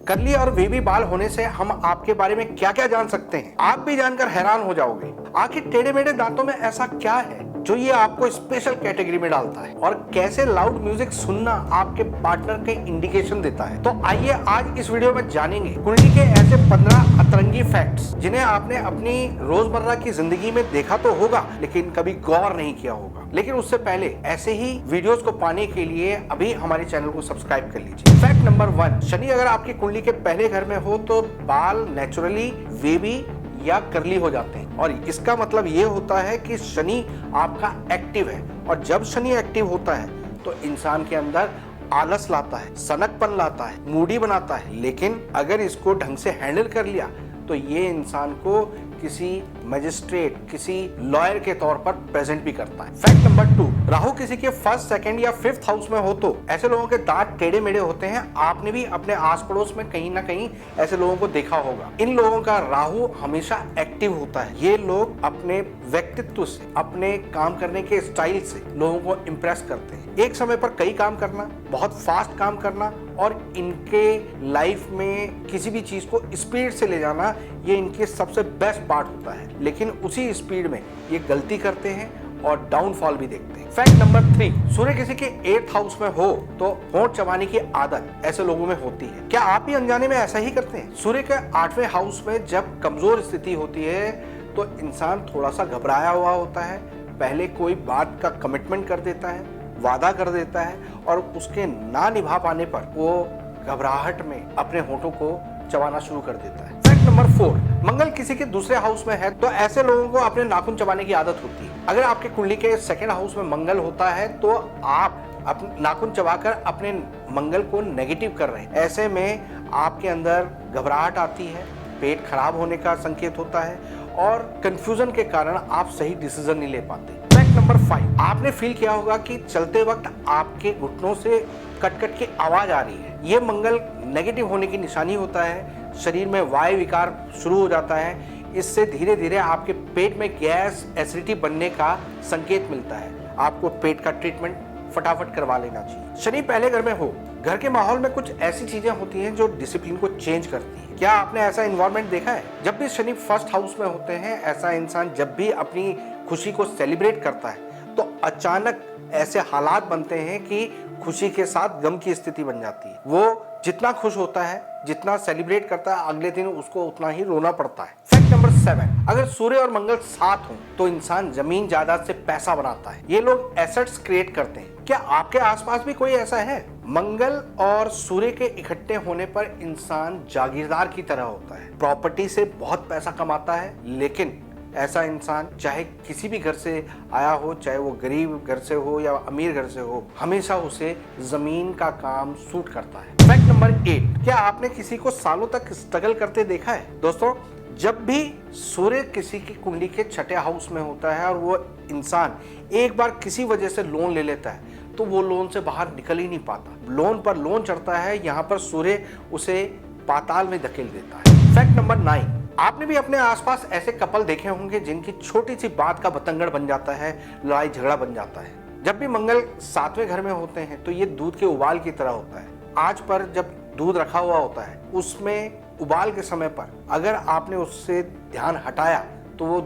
Curly और wavy बाल होने से हम आपके बारे में क्या क्या जान सकते हैं, आप भी जानकर हैरान हो जाओगे। आखिर टेढ़े मेढ़े दांतों में ऐसा क्या है जो ये आपको स्पेशल कैटेगरी में डालता है, और कैसे लाउड म्यूजिक सुनना आपके पार्टनर के इंडिकेशन देता है। तो आइए आज इस वीडियो में जानेंगे कुंडली के ऐसे 15 अतरंगी फैक्ट्स जिन्हें आपने अपनी रोजमर्रा की जिंदगी में देखा तो होगा लेकिन कभी गौर नहीं किया होगा। लेकिन उससे पहले ऐसे ही वीडियोस को पाने के लिए अभी हमारे चैनल को सब्सक्राइब कर लीजिए। फैक्ट नंबर 1, शनि अगर आपकी कुंडली के पहले घर में हो तो बाल नेचुरली वेवी या कर्ली हो जाते हैं, और इसका मतलब ये होता है कि शनि आपका एक्टिव है, और जब शनि एक्टिव होता है तो इंसान के अंदर आलस लाता है, सनकपन लाता है, मूडी बनाता है। लेकिन अगर इसको ढंग से हैंडल कर लिया तो ये इंसान को किसी मजिस्ट्रेट, किसी लॉयर के तौर पर प्रेजेंट भी करता है। फैक्ट नंबर 2, राहु किसी के फर्स्ट, सेकंड या फिफ्थ हाउस में हो तो ऐसे लोगों के दांत टेढ़े मेढ़े होते हैं। आपने भी अपने आस पड़ोस में कहीं ना कहीं ऐसे लोगों को देखा होगा। इन लोगों का राहु हमेशा एक्टिव होता है। ये लोग अपने व्यक्तित्व से, अपने काम करने के स्टाइल से लोगों को इम्प्रेस करते हैं। एक समय पर कई काम करना, बहुत फास्ट काम करना और इनके लाइफ में किसी भी चीज को स्पीड से ले जाना, ये इनके सबसे बेस्ट पार्ट होता है। लेकिन उसी स्पीड में ये गलती करते हैं और डाउनफॉल भी देखते हैं। फैक्ट नंबर 3, सूर्य किसी के 8th हाउस में हो तो होंठ चबाने की आदत ऐसे लोगों में होती है। क्या आप भी अनजाने में ऐसा ही करते हैं? सूर्य के 8वें हाउस में जब कमजोर स्थिति होती है तो इंसान थोड़ा सा घबराया हुआ होता है, पहले कोई बात का कमिटमेंट कर देता है, वादा कर देता है, और उसके ना निभा पाने पर वो घबराहट में अपने होठों को चबाना शुरू कर देता है। फैक्ट नंबर 4, मंगल किसी के दूसरे हाउस में है तो ऐसे लोगों को अपने नाखून चबाने की आदत होती है। अगर आपके कुंडली के 2nd हाउस में मंगल होता है तो आप अपने नाखून चबाकर अपने मंगल को नेगेटिव कर रहे हैं। ऐसे में आपके अंदर घबराहट आती है, पेट खराब होने का संकेत होता है, और कंफ्यूजन के कारण आप सही डिसीजन नहीं ले पाते। फैक्ट नंबर 5, आपने फील किया होगा कि चलते वक्त आपके घुटनों से कट कट की आवाज आ रही है। ये मंगल नेगेटिव होने की निशानी होता है। शरीर में वायु विकार शुरू हो जाता है। इससे धीरे धीरे आपके पेट में गैस, एसिडिटी बनने का संकेत मिलता है। आपको पेट का ट्रीटमेंट फटाफट करवा लेना चाहिए। शनि पहले घर में हो, घर के माहौल में कुछ ऐसी चीजें होती हैं जो डिसिप्लिन को चेंज करती हैं। क्या आपने ऐसा इन्वायरमेंट देखा है? जब भी शनि 1st हाउस में होते हैं, ऐसा इंसान जब भी अपनी खुशी को सेलिब्रेट करता है तो अचानक ऐसे हालात बनते हैं कि खुशी के साथ गम की स्थिति बन जाती है। वो जितना खुश होता है, जितना सेलिब्रेट करता है, अगले दिन उसको उतना ही रोना पड़ता है। फैक्ट नंबर 7, अगर सूर्य और मंगल साथ हों तो इंसान जमीन जायदाद से पैसा बनाता है। ये लोग एसेट्स क्रिएट करते हैं। क्या आपके आसपास भी कोई ऐसा है? मंगल और सूर्य के इकट्ठे होने पर इंसान जागीरदार की तरह होता है, प्रॉपर्टी से बहुत पैसा कमाता है। लेकिन ऐसा इंसान चाहे किसी भी घर से आया हो, चाहे वो गरीब घर से हो या अमीर घर से हो, हमेशा उसे जमीन का काम सूट करता है। फैक्ट नंबर 8, क्या आपने किसी को सालों तक स्ट्रगल करते देखा है? दोस्तों, जब भी सूर्य किसी की कुंडली के 6ठे हाउस में होता है और वो इंसान एक बार किसी वजह से लोन ले लेता है तो वो लोन से बाहर निकल ही नहीं पाता। लोन पर लोन चढ़ता है। यहाँ पर सूर्य उसे पाताल में धकेल देता है। फैक्ट नंबर 9, आपने भी अपने आसपास ऐसे कपल देखे होंगे जिनकी छोटी सी बात का बतंगड़ बन जाता है, लड़ाई झगड़ा बन जाता है। जब भी मंगल 7वें घर में होते हैं तो ये दूध के उबाल की तरह होता है। आज पर जब दूध रखा हुआ होता है, उसमें उबाल के समय पर अगर आपने उससे ध्यान हटाया तो वो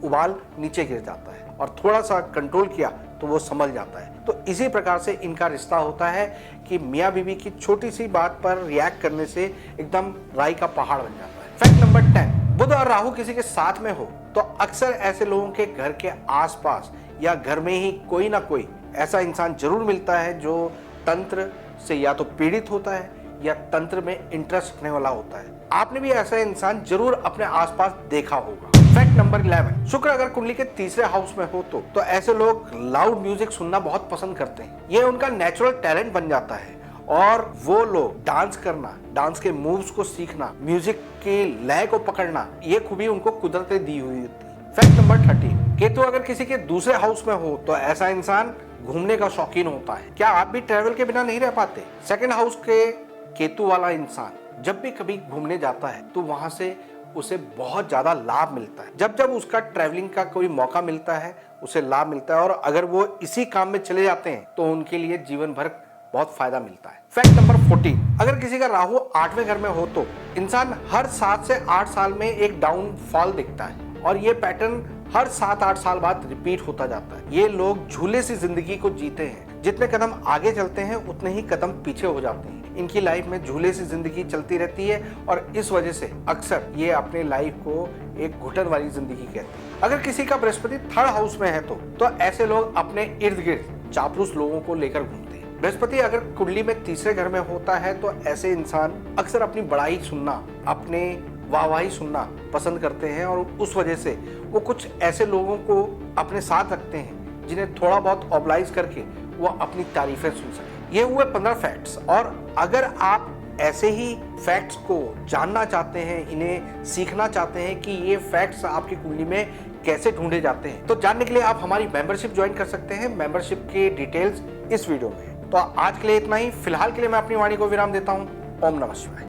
उबाल नीचे गिर जाता है, और थोड़ा सा कंट्रोल किया तो वो संभल जाता है। तो इसी प्रकार से इनका रिश्ता होता है कि मियाँ बीवी की छोटी सी बात पर रिएक्ट करने से एकदम राई का पहाड़ बन जाता है। फैक्ट नंबर 10, बुध और राहु किसी के साथ में हो तो अक्सर ऐसे लोगों के घर के आसपास या घर में ही कोई ना कोई ऐसा इंसान जरूर मिलता है जो तंत्र से या तो पीड़ित होता है या तंत्र में इंटरेस्ट रखने वाला होता है। आपने भी ऐसा इंसान जरूर अपने आसपास देखा होगा। फैक्ट नंबर 11, शुक्र अगर कुंडली के 3रे हाउस में हो तो ऐसे लोग लाउड म्यूजिक सुनना बहुत पसंद करते हैं। ये उनका नेचुरल टैलेंट बन जाता है, और वो लोग डांस करना, डांस के मूव्स को सीखना, म्यूजिक के लय को पकड़ना, ये खूबी उनको कुदरत ने दी हुई होती है। फैक्ट नंबर 13, केतु अगर किसी के दूसरे हाउस में हो तो ऐसा इंसान घूमने का शौकीन होता है। क्या आप भी ट्रैवल के बिना नहीं रह पाते? 2nd हाउस के केतु वाला इंसान जब भी कभी घूमने जाता है तो वहां से उसे बहुत ज्यादा लाभ मिलता है। जब जब उसका ट्रैवलिंग का कोई मौका मिलता है उसे लाभ मिलता है, और अगर वो इसी काम में चले जाते हैं तो उनके लिए जीवन भर बहुत फायदा मिलता है। फैक्ट नंबर 14, अगर किसी का राहु 8वें घर में हो तो इंसान हर 7 से 8 साल में एक डाउनफॉल दिखता है और ये पैटर्न हर 7-8 साल बाद रिपीट होता जाता है। ये लोग झूले सी जिंदगी को जीते हैं, जितने कदम आगे चलते हैं उतने ही कदम पीछे हो जाते हैं। इनकी लाइफ में झूले सी जिंदगी चलती रहती है और इस वजह से अक्सर ये अपने लाइफ को एक घुटन वाली जिंदगी कहते हैं। अगर किसी का बृहस्पति 3rd हाउस में है तो ऐसे लोग अपने इर्द गिर्द चापलूस लोगों को लेकर घूमते हैं। बृहस्पति अगर कुंडली में 3रे घर में होता है तो ऐसे इंसान अक्सर अपनी बड़ाई सुनना, अपने वाहवाही सुनना पसंद करते हैं और उस वजह से वो कुछ ऐसे लोगों को अपने साथ रखते हैं जिन्हें थोड़ा बहुत ऑब्लाइज करके वो अपनी तारीफें सुन सकें। ये हुए 15 फैक्ट्स, और अगर आप ऐसे ही फैक्ट्स को जानना चाहते हैं, इन्हें सीखना चाहते हैं कि ये फैक्ट्स आपकी कुंडली में कैसे ढूंढे जाते हैं, तो जानने के लिए आप हमारी मेंबरशिप ज्वाइन कर सकते हैं। मेंबरशिप के डिटेल्स इस वीडियो में। तो आज के लिए इतना ही। फिलहाल के लिए मैं अपनी वाणी को विराम देता हूँ। ओम नमः शिवाय।